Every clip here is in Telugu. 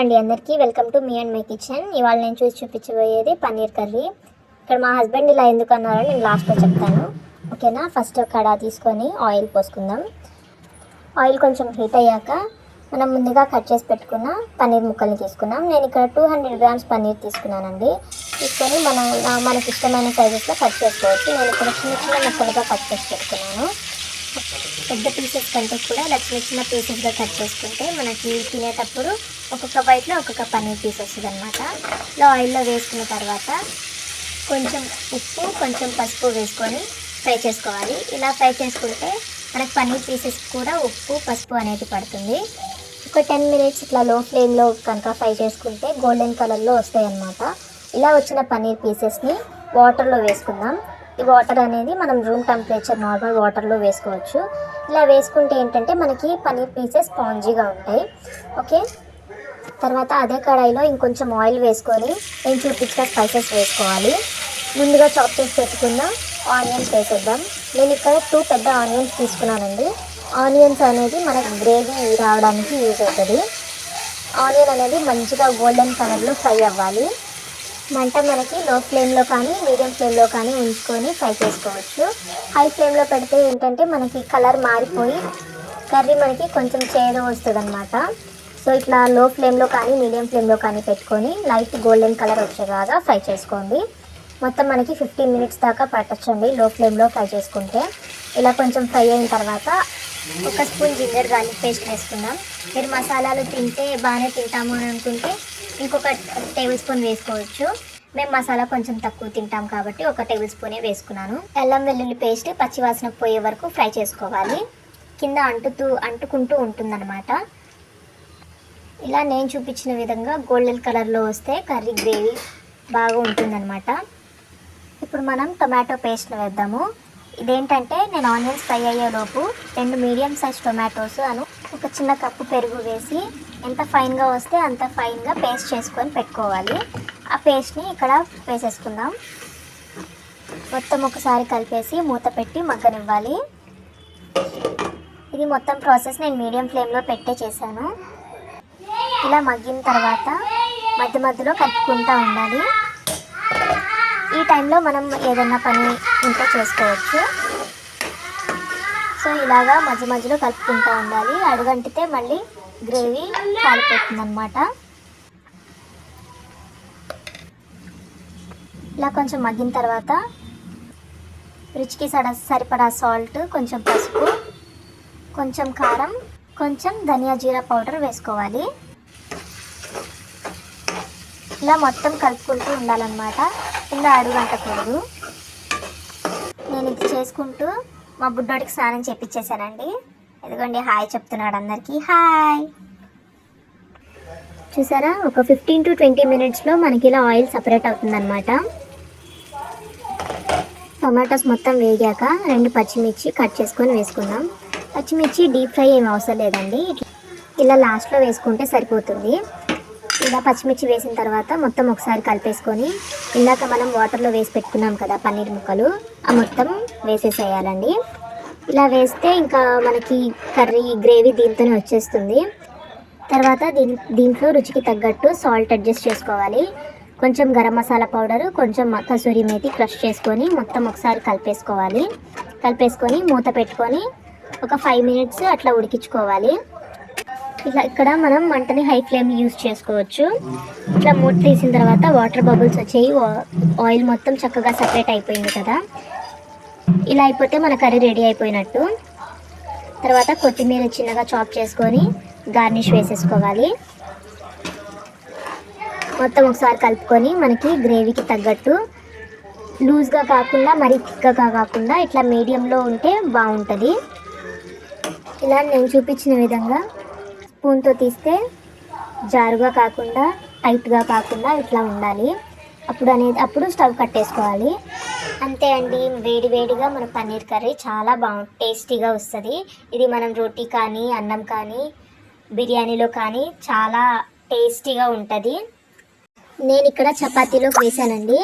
అండి అందరికీ welcome to me and my kitchen. ఇవాళ నేను చూపించబోయేది పన్నీర్ కర్రీ. ఇక్కడ మా హస్బెండ్ ఇలా ఎందుకు అన్నారో నేను లాస్ట్లో చెప్తాను, ఓకేనా. ఫస్ట్ కడాయి తీసుకొని ఆయిల్ పోసుకుందాం. ఆయిల్ కొంచెం హీట్ అయ్యాక మనం ముందుగా కట్ చేసి పెట్టుకున్న పన్నీర్ ముక్కల్ని తీసుకున్నాం. నేను ఇక్కడ 200 గ్రామ్స్ పన్నీర్ తీసుకున్నానండి. తీసుకొని మనకి ఇష్టమైన సైజెస్లో కట్ చేసుకోవచ్చు. నేను ఇక్కడ చిన్న చిన్న ముక్కలుగా కట్ చేసి పెట్టుకున్నాను. పెద్ద పీసెస్ కంటే కూడా ఇలా చిన్న చిన్న పీసెస్గా కట్ చేసుకుంటే మనకి తినేటప్పుడు ఒక్కొక్క బైట్లో ఒక్కొక్క పన్నీర్ పీస్ వస్తుంది అనమాట. ఇలా ఆయిల్లో వేసుకున్న తర్వాత కొంచెం ఉప్పు కొంచెం పసుపు వేసుకొని ఫ్రై చేసుకోవాలి. ఇలా ఫ్రై చేసుకుంటే మనకి పన్నీర్ పీసెస్ కూడా ఉప్పు పసుపు అనేది పడుతుంది. ఒక 10 మినిట్స్ ఇట్లా లో ఫ్లేమ్లో కనుక ఫ్రై చేసుకుంటే గోల్డెన్ కలర్లో వస్తాయి అన్నమాట. ఇలా వచ్చిన పన్నీర్ పీసెస్ని వాటర్లో వేసుకుందాం. ఈ వాటర్ అనేది మనం రూమ్ టెంపరేచర్ నార్మల్ వాటర్లో వేసుకోవచ్చు. ఇలా వేసుకుంటే ఏంటంటే మనకి పన్నీర్ పీసెస్ స్పాంజీగా ఉంటాయి. ఓకే, తర్వాత అదే కడాయిలో ఇంకొంచెం ఆయిల్ వేసుకొని నేను చూపించిన స్పైసెస్ వేసుకోవాలి. ముందుగా చాప్ చేసి పెట్టుకున్న ఆనియన్స్ వేసేద్దాం. నేను ఇక్కడ 2 పెద్ద ఆనియన్స్ తీసుకున్నానండి. ఆనియన్స్ అనేది మనకు గ్రేవీ రావడానికి యూజ్ అవుతుంది. ఆనియన్ అనేది మంచిగా గోల్డెన్ కలర్లో ఫ్రై అవ్వాలి. మంట మనకి లో ఫ్లేమ్లో కానీ మీడియం ఫ్లేమ్లో కానీ ఉంచుకొని ఫ్రై చేసుకోవచ్చు. హై ఫ్లేమ్లో పెడితే ఏంటంటే మనకి కలర్ మారిపోయి కర్రీ మనకి కొంచెం చేదు వస్తుంది అనమాట. సో ఇట్లా లో ఫ్లేమ్లో కానీ మీడియం ఫ్లేమ్లో కానీ పెట్టుకొని లైట్ గోల్డెన్ కలర్ వచ్చేలాగా ఫ్రై చేసుకోండి. మొత్తం మనకి 15 మినిట్స్ దాకా పట్టచ్చండి లో ఫ్లేమ్లో ఫ్రై చేసుకుంటే. ఇలా కొంచెం ఫ్రై అయిన తర్వాత 1 స్పూన్ జింజర్ గార్లిక్ పేస్ట్ వేసుకుందాం. మీరు మసాలాలు తింటే బాగానే తింటాము అని అనుకుంటే ఇంకొక టేబుల్ స్పూన్ వేసుకోవచ్చు. మేము మసాలా కొంచెం తక్కువ తింటాం కాబట్టి 1 టేబుల్ స్పూనే వేసుకున్నాను. అల్లం వెల్లుల్లి పేస్ట్ పచ్చివాసన పోయే వరకు ఫ్రై చేసుకోవాలి. కింద అంటుకుంటూ ఉంటుందన్నమాట. ఇలా నేను చూపించిన విధంగా గోల్డెన్ కలర్లో వస్తే కర్రీ గ్రేవీ బాగా ఉంటుందన్నమాట. ఇప్పుడు మనం టొమాటో పేస్ట్ని వేద్దాము. ఇదేంటంటే నేను ఆనియన్స్ ఫ్రై అయ్యేలోపు 2 మీడియం సైజ్ టొమాటోస్ ఒక చిన్న కప్పు పెరుగు వేసి ఎంత ఫైన్గా వస్తే అంత ఫైన్గా పేస్ట్ చేసుకొని పెట్టుకోవాలి. ఆ పేస్ట్ని ఇక్కడ వేసేసుకుందాం. మొత్తం ఒకసారి కలిపేసి మూత పెట్టి మగ్గనివ్వాలి. ఇది మొత్తం ప్రాసెస్ నేను మీడియం ఫ్లేమ్లో పెట్టే చేశాను. ఇలా మగ్గిన తర్వాత మధ్య మధ్యలో కలుపుకుంటూ ఉండాలి. ఈ టైంలో మనం ఏదైనా పని ఇంట్లో చేసుకోవచ్చు. సో ఇలాగా మధ్య మధ్యలో కలుపుకుంటూ ఉండాలి. అడుగంటితే మళ్ళీ గ్రేవీ కాలిపోతుంది అన్నమాట. ఇలా కొంచెం మగ్గిన తర్వాత రుచికి సరిపడా సాల్ట్, కొంచెం పసుపు, కొంచెం కారం, కొంచెం ధనియా జీరా పౌడర్ వేసుకోవాలి. ఇలా మొత్తం కలుపుకుంటూ ఉండాలన్నమాట. కింద అడుగంటకూడదు. నేను ఇది చేసుకుంటూ మా బుడ్డోడికి స్నానం చేపించేశానండి. ఎందుకండి హాయ్ చెప్తున్నాడు అందరికీ. హాయ్. చూసారా, ఒక 15 to 20 మినిట్స్లో మనకి ఇలా ఆయిల్ సపరేట్ అవుతుందన్నమాట. టొమాటోస్ మొత్తం వేగాక 2 పచ్చిమిర్చి కట్ చేసుకొని వేసుకుందాం. పచ్చిమిర్చి డీప్ ఫ్రై ఏమి అవసరం లేదండి, ఇలా లాస్ట్లో వేసుకుంటే సరిపోతుంది. ఇలా పచ్చిమిర్చి వేసిన తర్వాత మొత్తం ఒకసారి కలిపేసుకొని ఇందాక మనం వాటర్లో వేసి పెట్టుకున్నాం కదా పన్నీర్ ముక్కలు, ఆ మొత్తం వేసేసేయాలండి. ఇలా వేస్తే ఇంకా మనకి కర్రీ గ్రేవీ దీంతోనే వచ్చేస్తుంది. తర్వాత దీంట్లో రుచికి తగ్గట్టు సాల్ట్ అడ్జస్ట్ చేసుకోవాలి. కొంచెం గరం మసాలా పౌడరు, కొంచెం కసూరి మేతి క్రష్ చేసుకొని మొత్తం ఒకసారి కలిపేసుకొని మూత పెట్టుకొని ఒక 5 మినిట్స్ అట్లా ఉడికించుకోవాలి. ఇక్కడ మనం మంటని హై ఫ్లేమ్ యూజ్ చేసుకోవచ్చు. ఇట్లా మూత తీసిన తర్వాత వాటర్ బబుల్స్ వచ్చేయి, ఆయిల్ మొత్తం చక్కగా సపరేట్ అయిపోయింది కదా. ఇలా అయిపోతే మన కర్రీ రెడీ అయిపోయినట్టు. తర్వాత కొత్తిమీర చిన్నగా చాప్ చేసుకొని గార్నిష్ వేసేసుకోవాలి. మొత్తం ఒకసారి కలుపుకొని మనకి గ్రేవీకి తగ్గట్టు లూజ్గా కాకుండా మరీ థిక్గా కాకుండా ఇట్లా మీడియంలో ఉంటే బాగుంటుంది. ఇలా నేను చూపించిన విధంగా స్పూన్తో తీస్తే జారుగా కాకుండా టైట్గా కాకుండా ఇట్లా ఉండాలి. అప్పుడు స్టవ్ కట్టేసుకోవాలి. అంతే అండి, వేడివేడిగా మన పన్నీర్ కర్రీ చాలా టేస్టీగా వస్తుంది. ఇది మనం రోటీ కానీ అన్నం కానీ బిర్యానీలో కానీ చాలా టేస్టీగా ఉంటుంది. నేను ఇక్కడ చపాతీలో వేసానండి.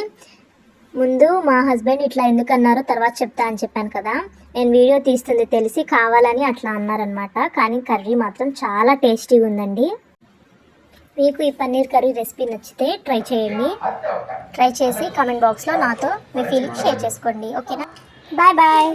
ముందు మా హస్బెండ్ ఇట్లా ఎందుకు అన్నారో తర్వాత చెప్తా అని చెప్పాను కదా. నేను వీడియో తీస్తుంది తెలిసి కావాలని అట్లా అన్నారనమాట. కానీ కర్రీ మాత్రం చాలా టేస్టీగా ఉందండి. మీకు ఈ పన్నీర్ కర్రీ రెసిపీ నచ్చితే ట్రై చేయండి. ట్రై చేసి కామెంట్ బాక్స్లో నాతో మీ ఫీలింగ్స్ షేర్ చేసుకోండి. ఓకేనా? Bye bye.